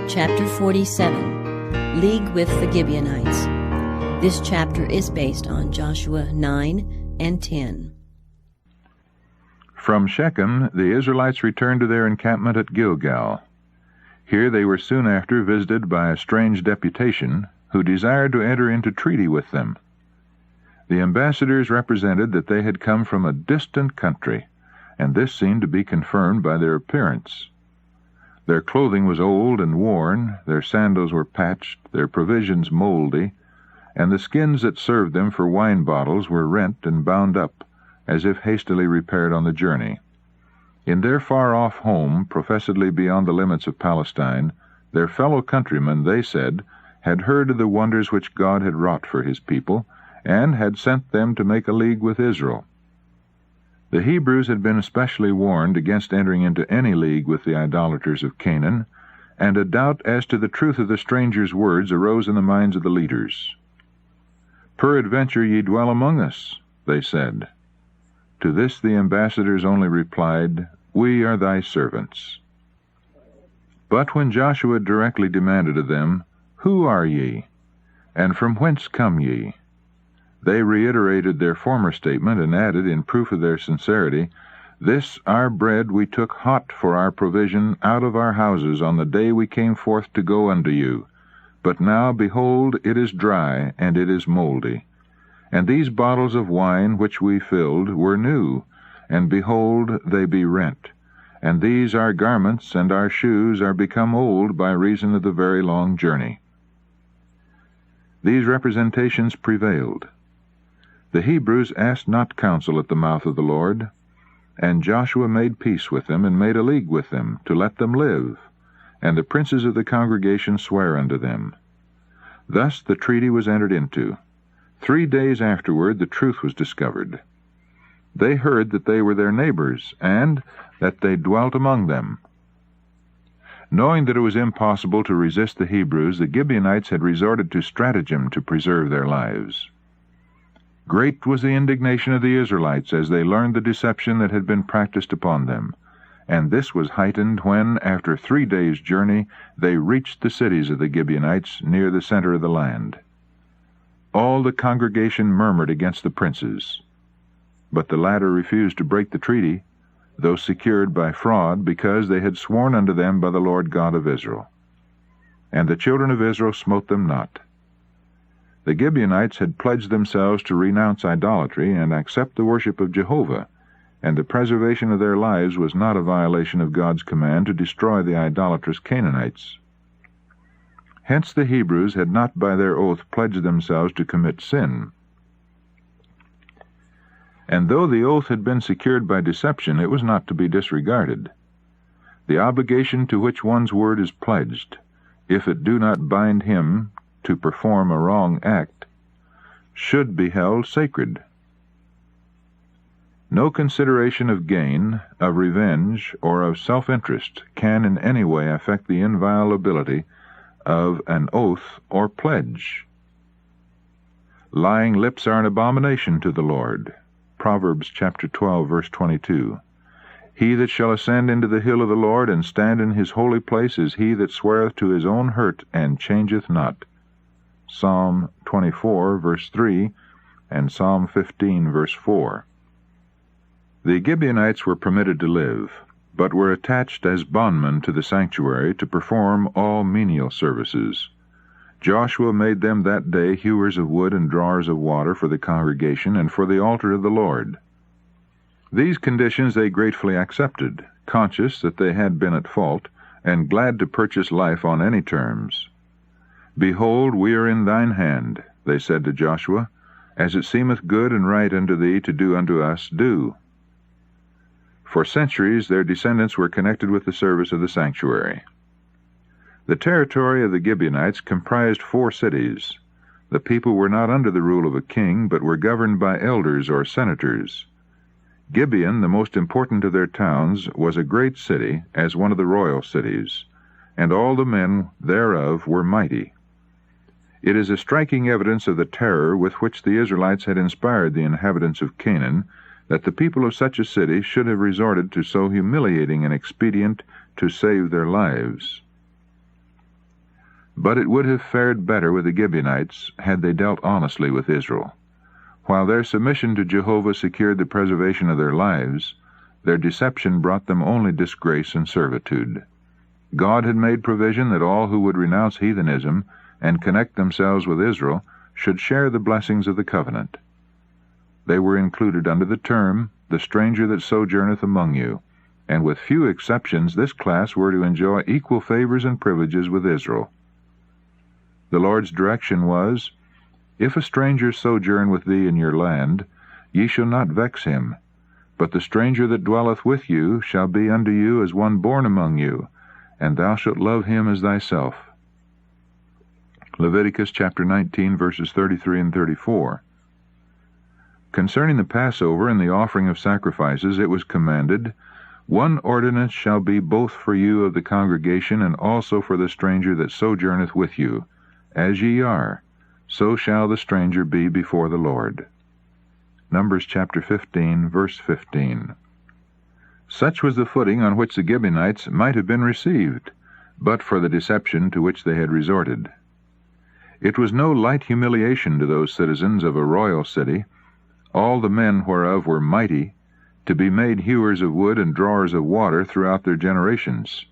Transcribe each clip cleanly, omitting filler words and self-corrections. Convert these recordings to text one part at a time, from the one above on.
Chapter 47, League with the Gibeonites. This chapter is based on Joshua 9 and 10. From Shechem, the Israelites returned to their encampment at Gilgal. Here they were soon after visited by a strange deputation who desired to enter into treaty with them. The ambassadors represented that they had come from a distant country, and this seemed to be confirmed by their appearance. Their clothing was old and worn, their sandals were patched, their provisions moldy, and the skins that served them for wine bottles were rent and bound up, as if hastily repaired on the journey. In their far-off home, professedly beyond the limits of Palestine, their fellow countrymen, they said, had heard of the wonders which God had wrought for his people, and had sent them to make a league with Israel. The Hebrews had been especially warned against entering into any league with the idolaters of Canaan, and a doubt as to the truth of the strangers' words arose in the minds of the leaders. "Peradventure ye dwell among us," they said. To this the ambassadors only replied, "We are thy servants." But when Joshua directly demanded of them, "Who are ye? And from whence come ye?" they reiterated their former statement and added, in proof of their sincerity, "This our bread we took hot for our provision out of our houses on the day we came forth to go unto you. But now, behold, it is dry, and it is moldy. And these bottles of wine which we filled were new, and behold, they be rent. And these our garments and our shoes are become old by reason of the very long journey." These representations prevailed. The Hebrews asked not counsel at the mouth of the Lord, and Joshua made peace with them, and made a league with them, to let them live, and the princes of the congregation sware unto them. Thus the treaty was entered into. 3 days afterward the truth was discovered. They heard that they were their neighbors, and that they dwelt among them. Knowing that it was impossible to resist the Hebrews, the Gibeonites had resorted to stratagem to preserve their lives. Great was the indignation of the Israelites as they learned the deception that had been practiced upon them, and this was heightened when, after 3 days' journey, they reached the cities of the Gibeonites near the center of the land. All the congregation murmured against the princes, but the latter refused to break the treaty, though secured by fraud, because they had sworn unto them by the Lord God of Israel. And the children of Israel smote them not. The Gibeonites had pledged themselves to renounce idolatry and accept the worship of Jehovah, and the preservation of their lives was not a violation of God's command to destroy the idolatrous Canaanites. Hence the Hebrews had not by their oath pledged themselves to commit sin. And though the oath had been secured by deception, it was not to be disregarded. The obligation to which one's word is pledged, if it do not bind him to perform a wrong act, should be held sacred. No consideration of gain, of revenge, or of self-interest can in any way affect the inviolability of an oath or pledge. Lying lips are an abomination to the Lord. Proverbs chapter 12, verse 22. He that shall ascend into the hill of the Lord and stand in his holy place is he that sweareth to his own hurt and changeth not. Psalm 24, verse 3, and Psalm 15, verse 4. The Gibeonites were permitted to live, but were attached as bondmen to the sanctuary to perform all menial services. Joshua made them that day hewers of wood and drawers of water for the congregation and for the altar of the Lord. These conditions they gratefully accepted, conscious that they had been at fault, and glad to purchase life on any terms. "Behold, we are in thine hand," they said to Joshua. "As it seemeth good and right unto thee to do unto us, do." For centuries their descendants were connected with the service of the sanctuary. The territory of the Gibeonites comprised 4 cities. The people were not under the rule of a king, but were governed by elders or senators. Gibeon, the most important of their towns, was a great city, as one of the royal cities, and all the men thereof were mighty. It is a striking evidence of the terror with which the Israelites had inspired the inhabitants of Canaan that the people of such a city should have resorted to so humiliating an expedient to save their lives. But it would have fared better with the Gibeonites had they dealt honestly with Israel. While their submission to Jehovah secured the preservation of their lives, their deception brought them only disgrace and servitude. God had made provision that all who would renounce heathenism and connect themselves with Israel should share the blessings of the covenant. They were included under the term, "the stranger that sojourneth among you," and with few exceptions this class were to enjoy equal favors and privileges with Israel. The Lord's direction was, "If a stranger sojourn with thee in your land, ye shall not vex him, but the stranger that dwelleth with you shall be unto you as one born among you, and thou shalt love him as thyself." Leviticus chapter 19, verses 33 and 34. Concerning the Passover and the offering of sacrifices, it was commanded, "One ordinance shall be both for you of the congregation and also for the stranger that sojourneth with you. As ye are, so shall the stranger be before the Lord." Numbers chapter 15, verse 15. Such was the footing on which the Gibeonites might have been received, but for the deception to which they had resorted. It was no light humiliation to those citizens of a royal city, all the men whereof were mighty, to be made hewers of wood and drawers of water throughout their generations.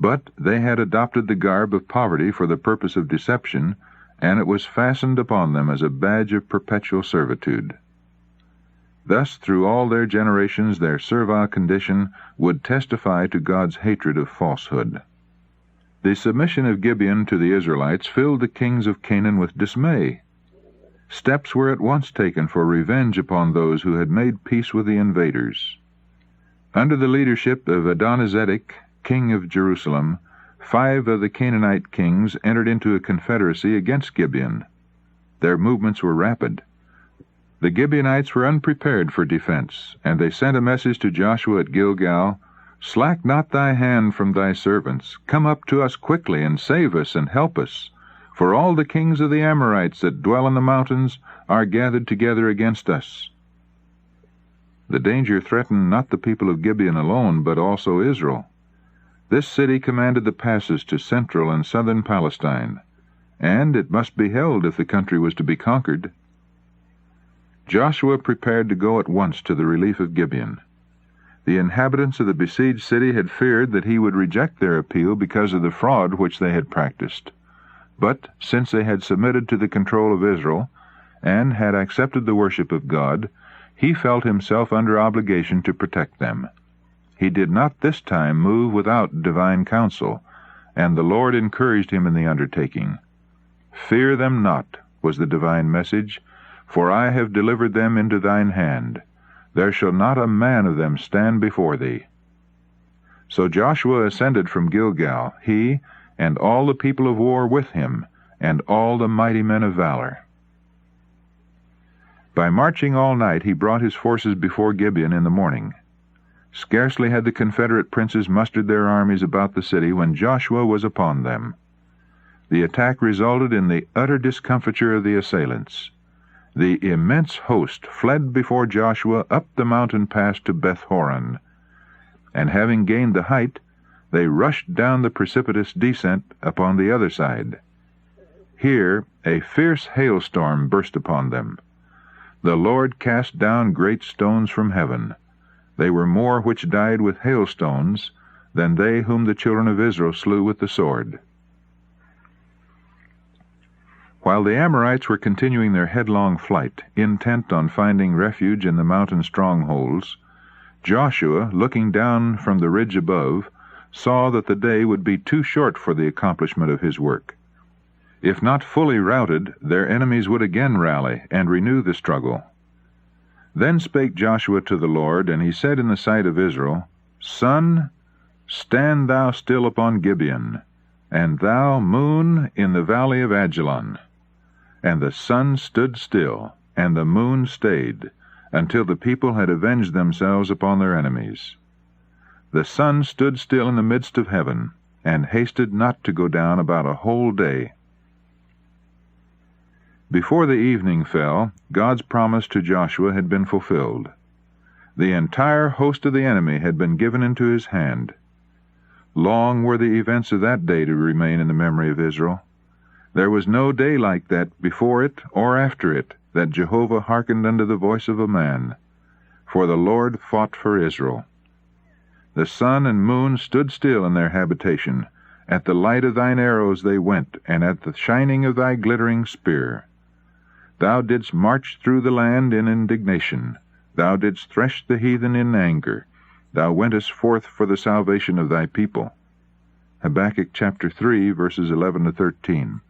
But they had adopted the garb of poverty for the purpose of deception, and it was fastened upon them as a badge of perpetual servitude. Thus, through all their generations, their servile condition would testify to God's hatred of falsehood. The submission of Gibeon to the Israelites filled the kings of Canaan with dismay. Steps were at once taken for revenge upon those who had made peace with the invaders. Under the leadership of Adonizedek, king of Jerusalem, 5 of the Canaanite kings entered into a confederacy against Gibeon. Their movements were rapid. The Gibeonites were unprepared for defense, and they sent a message to Joshua at Gilgal, "Slack not thy hand from thy servants. Come up to us quickly, and save us, and help us. For all the kings of the Amorites that dwell in the mountains are gathered together against us." The danger threatened not the people of Gibeon alone, but also Israel. This city commanded the passes to central and southern Palestine, and it must be held if the country was to be conquered. Joshua prepared to go at once to the relief of Gibeon. The inhabitants of the besieged city had feared that he would reject their appeal because of the fraud which they had practiced. But since they had submitted to the control of Israel, and had accepted the worship of God, he felt himself under obligation to protect them. He did not this time move without divine counsel, and the Lord encouraged him in the undertaking. "Fear them not," was the divine message, "for I have delivered them into thine hand. There shall not a man of them stand before thee." So Joshua ascended from Gilgal, he and all the people of war with him, and all the mighty men of valor. By marching all night he brought his forces before Gibeon in the morning. Scarcely had the Confederate princes mustered their armies about the city when Joshua was upon them. The attack resulted in the utter discomfiture of the assailants. The immense host fled before Joshua up the mountain pass to Beth-horon, and having gained the height, they rushed down the precipitous descent upon the other side. Here a fierce hailstorm burst upon them. The Lord cast down great stones from heaven. They were more which died with hailstones than they whom the children of Israel slew with the sword. While the Amorites were continuing their headlong flight, intent on finding refuge in the mountain strongholds, Joshua, looking down from the ridge above, saw that the day would be too short for the accomplishment of his work. If not fully routed, their enemies would again rally and renew the struggle. Then spake Joshua to the Lord, and he said in the sight of Israel, "Sun, stand thou still upon Gibeon, and thou, moon, in the valley of Ajalon." And the sun stood still, and the moon stayed, until the people had avenged themselves upon their enemies. The sun stood still in the midst of heaven, and hasted not to go down about a whole day. Before the evening fell, God's promise to Joshua had been fulfilled. The entire host of the enemy had been given into his hand. Long were the events of that day to remain in the memory of Israel. There was no day like that before it or after it, that Jehovah hearkened unto the voice of a man. For the Lord fought for Israel. The sun and moon stood still in their habitation. At the light of thine arrows they went, and at the shining of thy glittering spear. Thou didst march through the land in indignation. Thou didst thresh the heathen in anger. Thou wentest forth for the salvation of thy people. Habakkuk chapter 3, verses 11 to 13.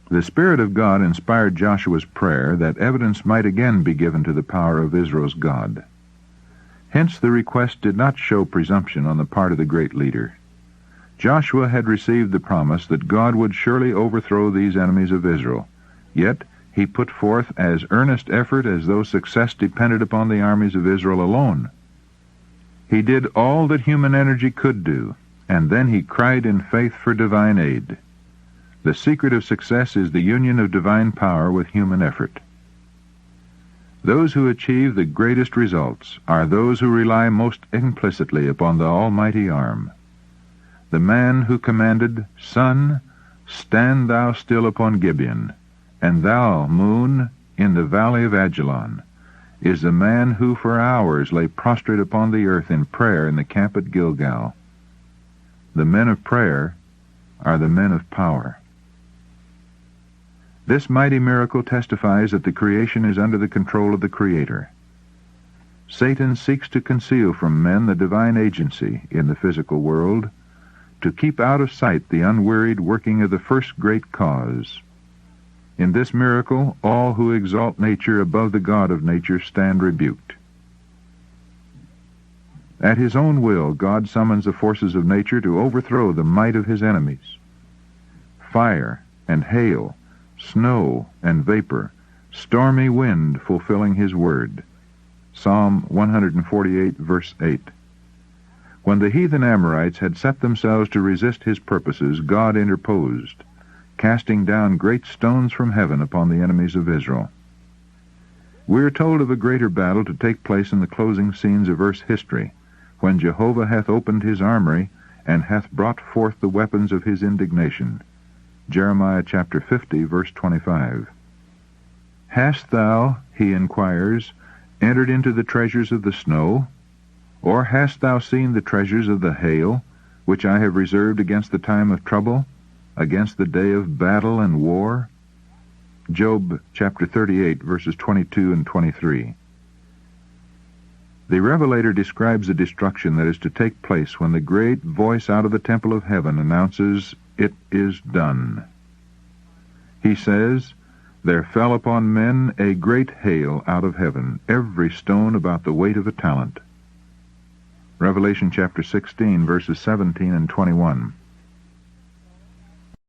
The Spirit of God inspired Joshua's prayer that evidence might again be given to the power of Israel's God. Hence the request did not show presumption on the part of the great leader. Joshua had received the promise that God would surely overthrow these enemies of Israel, yet he put forth as earnest effort as though success depended upon the armies of Israel alone. He did all that human energy could do, and then he cried in faith for divine aid. The secret of success is the union of divine power with human effort. Those who achieve the greatest results are those who rely most implicitly upon the almighty arm. The man who commanded, Sun, stand thou still upon Gibeon, and thou, moon, in the valley of Ajalon, is the man who for hours lay prostrate upon the earth in prayer in the camp at Gilgal. The men of prayer are the men of power. This mighty miracle testifies that the creation is under the control of the Creator. Satan seeks to conceal from men the divine agency in the physical world, to keep out of sight the unwearied working of the first great cause. In this miracle, all who exalt nature above the God of nature stand rebuked. At his own will, God summons the forces of nature to overthrow the might of his enemies. Fire and hail, snow and vapor, stormy wind fulfilling his word. Psalm 148, verse 8. When the heathen Amorites had set themselves to resist his purposes, God interposed, casting down great stones from heaven upon the enemies of Israel. We are told of a greater battle to take place in the closing scenes of earth's history, when Jehovah hath opened his armory, and hath brought forth the weapons of his indignation. Jeremiah chapter 50, verse 25. Hast thou, he inquires, entered into the treasures of the snow? Or hast thou seen the treasures of the hail, which I have reserved against the time of trouble, against the day of battle and war? Job chapter 38, verses 22 and 23. The Revelator describes the destruction that is to take place when the great voice out of the temple of heaven announces, "It is done." He says, "There fell upon men a great hail out of heaven, every stone about the weight of a talent." Revelation chapter 16, verses 17 and 21.